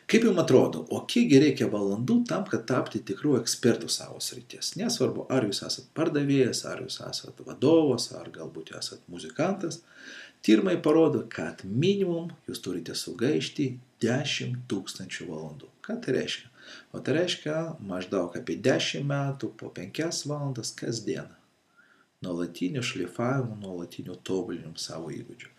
Kaip jums atrodo, o kiekgi reikia valandų tam, kad tapti tikrų ekspertų savo srities? Nesvarbu, ar jūs esat pardavėjas, ar jūs esat vadovas, ar galbūt esat muzikantas. Tyrimai parodo, kad minimum jūs turite sugaišti 10 000 valandų. Ką tai reiškia? O tai reiškia maždaug apie 10 metų po 5 valandas kasdieną. Nuolatinių šlifavimų, nuolatinių tobulinimų savo įgūdžių.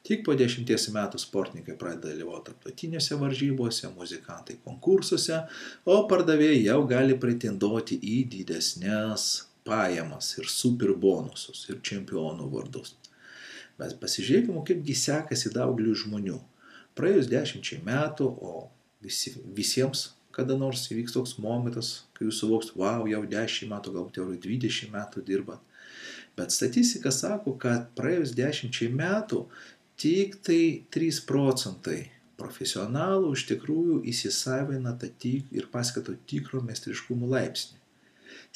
Tik po 10 metų sportininkai pradeda dalyvauti tarptautinėse varžybose, muzikantai konkursuose, o pardavėjai jau gali pretenduoti į didesnės pajamas ir super bonusus ir čempionų vardus. Bet pasižiūrėkime, kaipgi sekasi daugeliui žmonių. Praėjus 10 metų, o visiems kada nors įvyks toks momentas, kai jūs suvoks, wow, jau 10 metų, galbūt jau 20 metų dirbat. Bet statistika sako, kad praėjus 10 metų tik tai 3% profesionalų iš tikrųjų įsisavina ir paskato tikro meistriškumo laipsnį.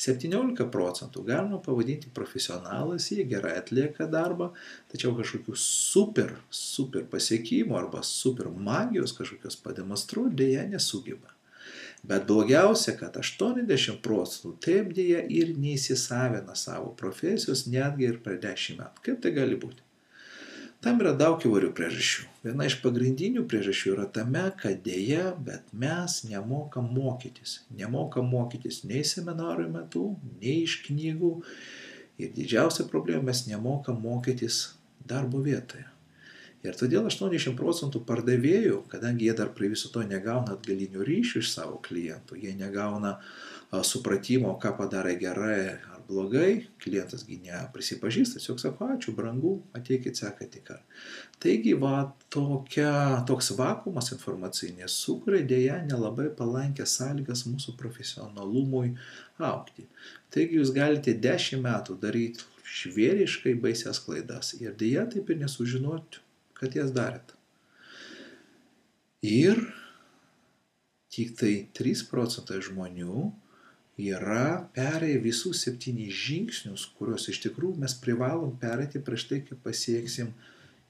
17% galima pavadinti profesionalais, jie gerai atlieka darbą, tačiau kažkokių super pasiekimų arba super magijos kažkokios pademonstruoti dėja nesugeba. Bet blogiausia, kad 80% taip dėja ir neįsisavina savo profesijos netgi ir per 10 metų. Kaip tai gali būti? Tam yra daug įvairių priežasčių. Viena iš pagrindinių priežasčių yra tame, kad dėja, bet mes nemokam mokytis. Nemokam mokytis nei seminarų metu, nei iš knygų. Ir didžiausia problema, mes nemokam mokytis darbo vietoje. Ir todėl 80% pardavėjų, kadangi jie dar prie viso to negauna atgalinių ryšių iš savo klientų, jie negauna supratimo, ką padarė gerai ar blogai, klientasgi neprisipažįsta, tiesiog sako, ačiū, brangu, ateikit sekantį kartą. Taigi, toks vakuumas informacinės sukuria dėja nelabai palankias sąlygas mūsų profesionalumui augti. Taigi, jūs galite 10 metų daryti žvėriškai baisias klaidas ir dėja taip ir nesužinoti, kad jas darėt. Ir tik tai 3% žmonių yra perėję visus 7 žingsnius, kuriuos iš tikrųjų mes privalom pereiti prieš tai, kai pasieksim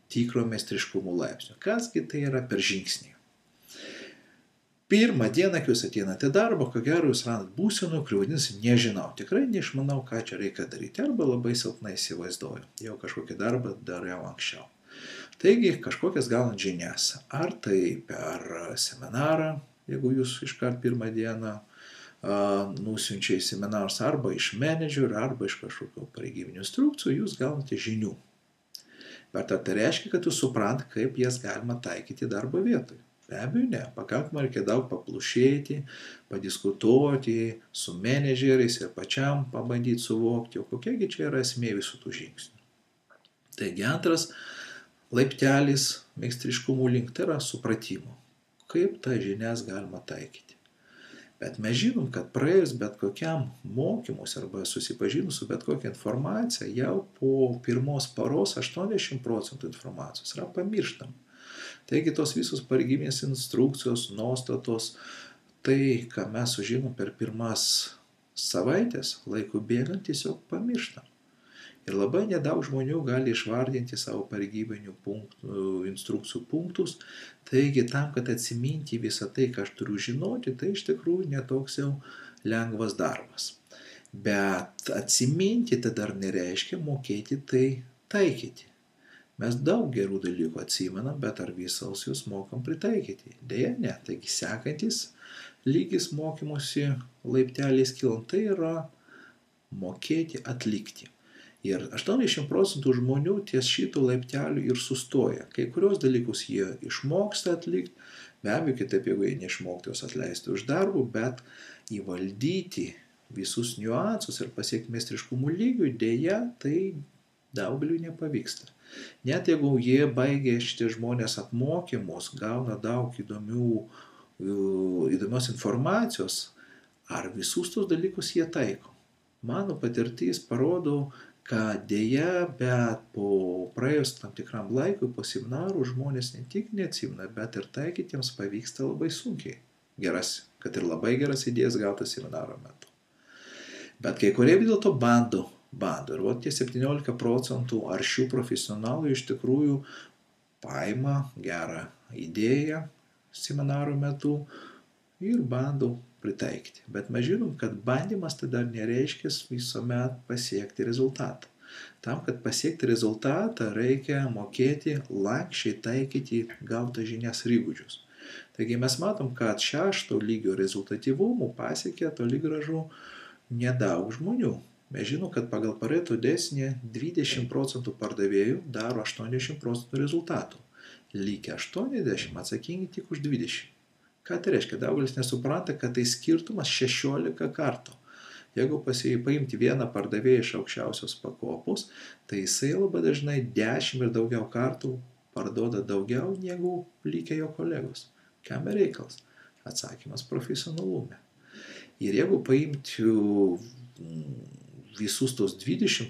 tikro meistriškumo laipsnio. Kasgi tai yra per žingsnį? Pirmą dieną, kai jūs ateinate darbą, ko gero jūs randat būsenų, kuri vadinasi nežinau, tikrai neišmanau, ką čia reikia daryti, arba labai silpnai įsivaizduoju, jau kažkokį darbą dariau anksčiau. Taigi, kažkokias gaunat žinias, ar tai per seminarą, jeigu jūs iškart pirmą dieną nusiunčia į seminarus, arba iš menedžerių, arba iš kažkokio pareigybinių instrukcijų, jūs gaunate žinių. Bet ar tai reiškia, kad jūs suprantate, kaip jas galima taikyti darbo vietoje? Be abejo, ne. Pakankamai reikia daug paplušėti, padiskutuoti su menedžeriais ir pačiam pabandyti suvokti, o kokiagi čia yra esmė visų tų žingsnių. Taigi antras laiptelis meistriškumų link, tai yra supratimo, kaip tą žinias galima taikyti. Bet mes žinom, kad praėjus bet kokiam mokymus arba susipažinus su bet kokia informacija, jau po pirmos paros 80% informacijos yra pamirštama. Taigi tos visos pareigybinės instrukcijos, nuostatos, tai, ką mes sužinom per pirmas savaitės, laiku bėgant tiesiog pamirštam. Ir labai nedaug žmonių gali išvardinti savo pareigybinių instrukcijų punktus. Taigi tam, kad atsiminti visą tai, ką aš turiu žinoti, tai iš tikrųjų netoks jau lengvas darbas. Bet atsiminti tai dar nereiškia mokėti tai taikyti. Mes daug gerų dalykų atsimenam, bet ar visos jūs mokam pritaikyti? Deja, ne. Taigi sekantis lygis mokymosi laipteliais kilant, tai yra mokėti atlikti. Ir 80% žmonių ties šitų laiptelių ir sustoja. Kai kurios dalykus jie išmoksta atlikti, be abejo, kitaip jeigu jie neišmokti, jos atleisti už darbų, bet įvaldyti visus niuansus ir pasiekti meistriškumų lygių, dėja, tai daugeliui nepavyksta. Net jeigu jie baigė šitie žmonės apmokymus, gauna daug įdomios informacijos, ar visus tos dalykus jie taiko. Mano patirtis parodo, kad dėja, bet po praėjus tam tikram laikui, po seminarų žmonės ne tik neatsimena, bet ir taikytiems pavyksta labai sunkiai. Kad ir labai geras idėjas gautas seminaro metu. Bet kai kurie vis dėlto bando. Ir tie 17% aršių profesionalų iš tikrųjų paima gerą idėją, seminaro metu ir bandau pritaikyti. Bet mes žinom, kad bandymas tai dar nereiškia visuomet pasiekti rezultatą. Tam, kad pasiekti rezultatą, reikia mokėti lankščiai taikyti gautą žinias ir įgūdžius. Taigi mes matom, kad 6 lygio rezultatyvumų pasiekė toli gražu nedaug žmonių. Mes žinom, kad pagal Pareto dėsnį 20% pardavėjų daro 80% rezultatų. Likę 80 atsakingi tik už 20. Ką tai reiškia? Daugelis nesupranta, kad tai skirtumas 16 kartų. Jeigu paimti vieną pardavėją iš aukščiausios pakopos, tai jisai labai dažnai 10 ir daugiau kartų parduoda daugiau negu likę jo kolegos. Kam reikalas? Atsakymas profesionalume. Ir jeigu paimti visus tos 20%,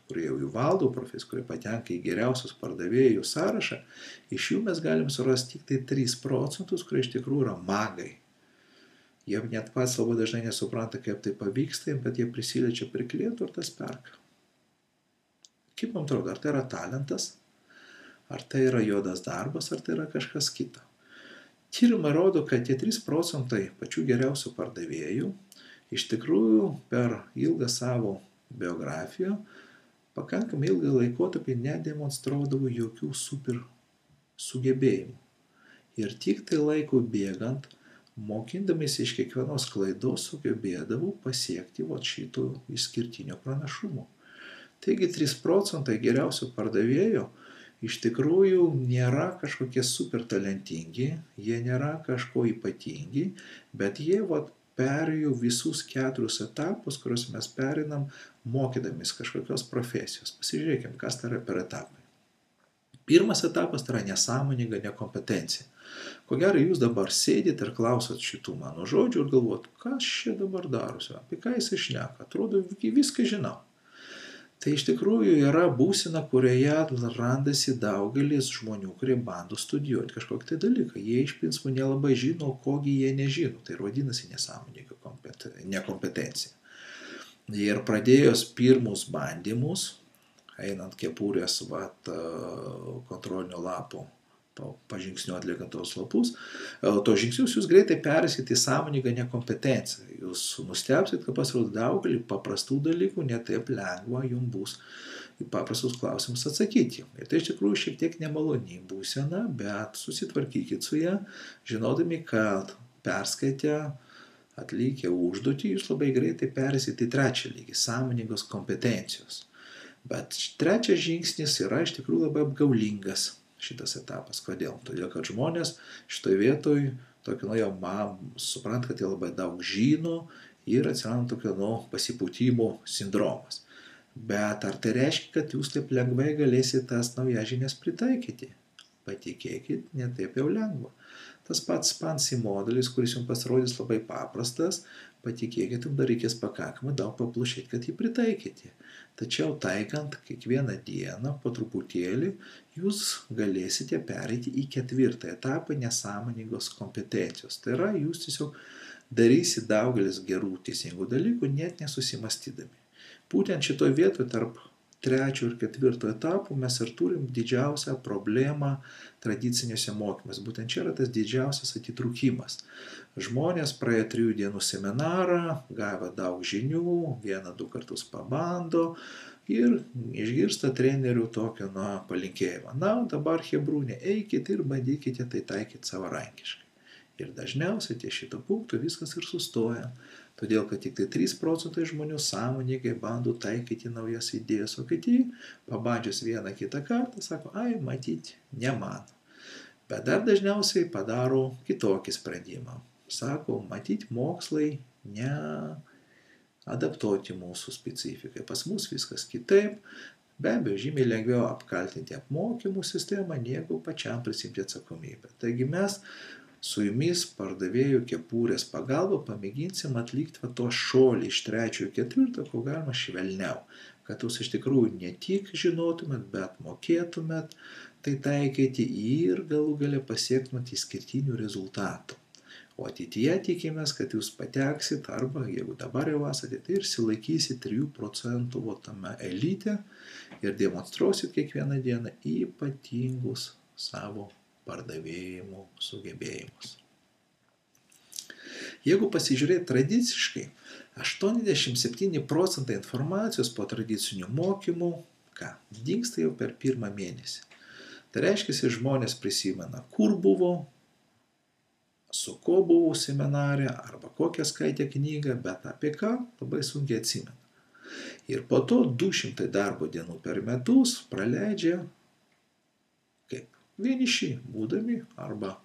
kurie jau valdo profesiją, kurie patenka į geriausius pardavėjų sąrašą, iš jų mes galim surasti tik tai 3%, kurie iš tikrųjų yra magai. Jie net pats labai dažnai nesupranta, kaip tai pavyksta, bet jie prisiliečia prie klientų ir tas perka. Kaip man atrodo, ar tai yra talentas, ar tai yra juodas darbas, ar tai yra kažkas kita. Tyrimai rodo, kad tie 3% pačių geriausių pardavėjų iš tikrųjų per ilgą savo biografiją pakankamai ilgą laikotarpį nedemonstruodavo jokių super sugebėjimų. Ir tik tai laiko bėgant, mokindamės iš kiekvienos klaidos sugebėdavo pasiekti šito išskirtinio pranašumo. Taigi 3% geriausių pardavėjų iš tikrųjų nėra kažkokie super talentingi, jie nėra kažko ypatingi, bet jie perėjo visus 4 etapus, kuriuos mes perinam mokydamis kažkokios profesijos. Pasižiūrėkime, kas tai yra per etapai. Pirmas etapas tai yra nesąmoninga nekompetencija. Ko gero, jūs dabar sėdit ir klausot šitų mano žodžių ir galvot, kas čia dabar darosi, apie ką jis šneka, atrodo, viską žinau. Tai iš tikrųjų yra būsena, kurioje randasi daugelis žmonių, kurie bando studijuoti kažkokį tai dalyką. Jie iš principo nelabai žino, kogi jie nežino. Tai vadinasi nesąmoninga nekompetencija. Ir pradėjus pirmus bandymus, einant kepurės kontrolinio lapo, pažingsniu atliekant tos lapus, tos žingsnius jūs greitai perėsit į sąmoningą nekompetenciją. Jūs nustebsit, kad pasirodo daugelį paprastų dalykų netaip lengva jums bus į paprastus klausimus atsakyti. Ir tai iš tikrųjų šiek tiek nemaloni būsena, bet susitvarkykit su ją, žinodami, kad perskaitę, atlikę užduotį, jūs labai greitai perėsit į 3 lygį, sąmoningos kompetencijos. Bet 3 žingsnis yra iš tikrųjų labai apgaulingas. Šitas etapas. Kodėl? Todėl, kad žmonės šitoje vietoje supranta, kad jie labai daug žino ir atsiranda tokio pasipūtimo sindromas. Bet ar tai reiškia, kad jūs taip lengvai galėsite tas naujas žinias pritaikyti? Patikėkit, ne taip jau lengva. Tas pats Pansy modelis, kuris jums pasirodys labai paprastas, patikėkit, jums dar reikės pakankamai daug paplušėti, kad jį pritaikyti. Tačiau taikant kiekvieną dieną po truputėlį, jūs galėsite pereiti į 4 etapą nesąmoningos kompetencijos. Tai yra, jūs tiesiog darysite daugelis gerų teisingų dalykų, net nesusimastydami. Būtent šitoje vietoje tarp 3 ir 4 etapų mes ir turim didžiausią problemą tradiciniuose mokymuose. Būtent čia yra tas didžiausias atitrūkimas. Žmonės praėjo 3 dienų seminarą, gavę daug žinių, 1-2 kartus pabando ir išgirsta trenerių tokio palinkėjimą. Dabar hebrūnė, eikit ir bandykite tai taikyti savarankiškai. Ir dažniausiai ties šito punkto viskas ir sustoja. Todėl, kad tik tai 3% žmonių sąmoningai bando taikyti naujas idėjas, o kiti, pabandžius vieną kitą kartą, sako, matyti, ne man. Bet dar dažniausiai padaro kitokį sprendimą. Sako, matyti mokslai neadaptuoti mūsų specifikai. Pas mus viskas kitaip. Be abejo, žymiai lengviau apkaltinti apmokymų sistemą, negu pačiam prisimti atsakomybę. Taigi mes su jumis pardavėjų kepurės pagalba pamėginsim atlikti to šuolį iš 3 į 4, ko galima švelniau. Kad jūs iš tikrųjų ne tik žinotumėt, bet mokėtumėt tai taikyti ir galų gale pasiektumėt išskirtinių rezultatų. O ateityje tikimės, kad jūs pateksit arba, jeigu dabar jau esate, tai ir silaikysit 3% tame elite ir demonstruosit kiekvieną dieną ypatingus savo pardavimų sugebėjimus. Jeigu pasižiūrėti tradiciškai, 87% informacijos po tradicinių mokymų, dingsta jau per pirmą mėnesį. Tai reiškia, žmonės prisimena, kur buvo, su ko buvo seminare, arba kokią skaitė knygą, bet apie ką labai sunkiai atsimena. Ir po to 200 darbo dienų per metus praleidžia kaip vieniši, būdami arba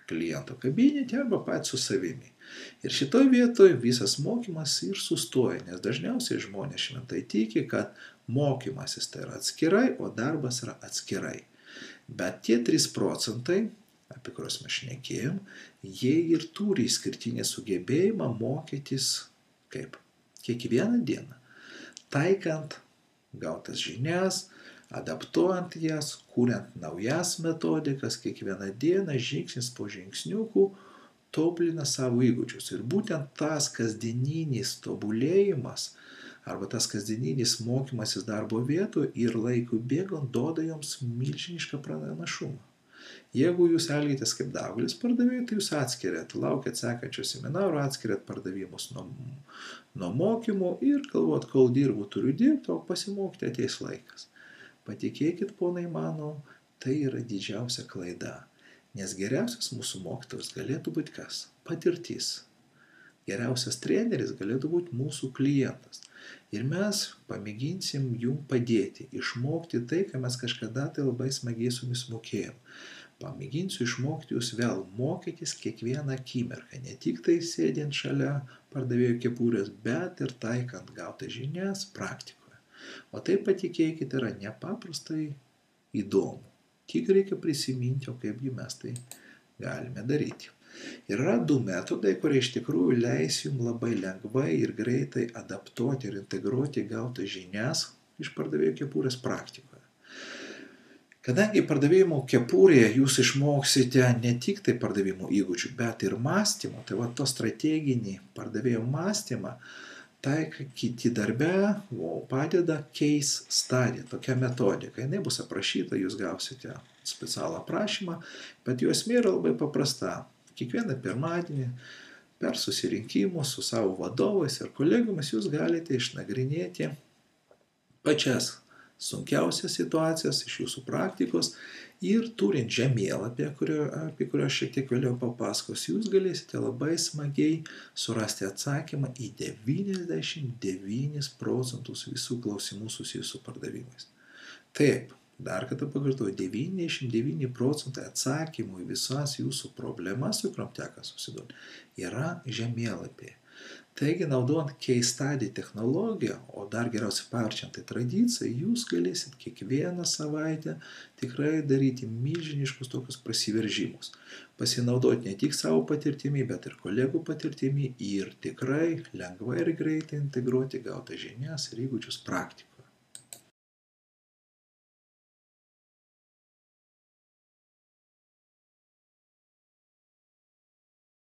kliento kabinete, arba patys su savimi. Ir šitoj vietoj visas mokymas ir sustoja, nes dažniausiai žmonės šventai tiki, kad mokymasis tai yra atskirai, o darbas yra atskirai. Bet tie 3%, apie kuriuos mes šnekėjom, jie ir turi išskirtinį sugebėjimą mokytis kaip kiekvieną dieną, taikant gautas žinias, adaptuojant jas, kuriant naujas metodikas, kiekvieną dieną žingsnis po žingsniukų tobulina savo įgūdžius. Ir būtent tas kasdieninis tobulėjimas arba tas kasdieninis mokymasis darbo vietų ir laikų bėgant duoda joms milžinišką pranašumą. Jeigu jūs elgitės kaip daugelis pardavėjų, tai jūs atskiriat, laukiat sekančio seminaro, atskiriat pardavimus nuo mokymų ir galvot, kol dirbu, turiu dirbti, o pasimokyti ateis laikas. Patikėkit, ponai mano, tai yra didžiausia klaida. Nes geriausias mūsų mokytojas galėtų būti kas? Patirtis. Geriausias treneris galėtų būti mūsų klientas. Ir mes pamėginsim jum padėti, išmokti tai, ką mes kažkada tai labai smagiai su jumis mokėjom. Pamėginsiu išmokti jūs vėl mokytis kiekvieną akimirką, ne tik tai sėdint šalia pardavėjo kepurės, bet ir taikant gautas žinias praktikoje. O tai, patikėkit, yra nepaprastai įdomu. Tik reikia prisiminti, o kaipgi mes tai galime daryti. Yra 2 metodai, kurie iš tikrųjų leis jums labai lengvai ir greitai adaptuoti ir integruoti gautas žinias iš pardavėjo kepurės praktikoje. Kadangi pardavimo kepurėje jūs išmoksite ne tik tai pardavimo įgūdžių, bet ir mąstymo, tai va to strateginį pardavėjo mąstymą taikyti darbe, padeda case study, tokia metodika. Jinai bus aprašyta, jūs gausite specialų aprašymą, bet jo esmė yra labai paprasta. Kiekvieną pirmadienį per susirinkimus su savo vadovais ir kolegomis jūs galite išnagrinėti pačias sunkiausias situacijas iš jūsų praktikos ir turint žemėlapį, apie kurio šiek tiek vėliau papasakosiu, jūs galėsite labai smagiai surasti atsakymą į 99% visų klausimų susijusių su pardavimais. Taip, dar kartą pakartoju, 99% atsakymų į visas jūsų problemas, su kuriom teka susidurti, yra žemėlapyje. Taigi, naudojant case study technologiją, o dar geriausiai paverčiant tai tradiciją, jūs galėsit kiekvieną savaitę tikrai daryti milžiniškus tokius prasiveržimus. Pasinaudoti ne tik savo patirtimi, bet ir kolegų patirtimi ir tikrai lengvai ir greitai integruoti gautas žinias ir įgūdžius praktikoje.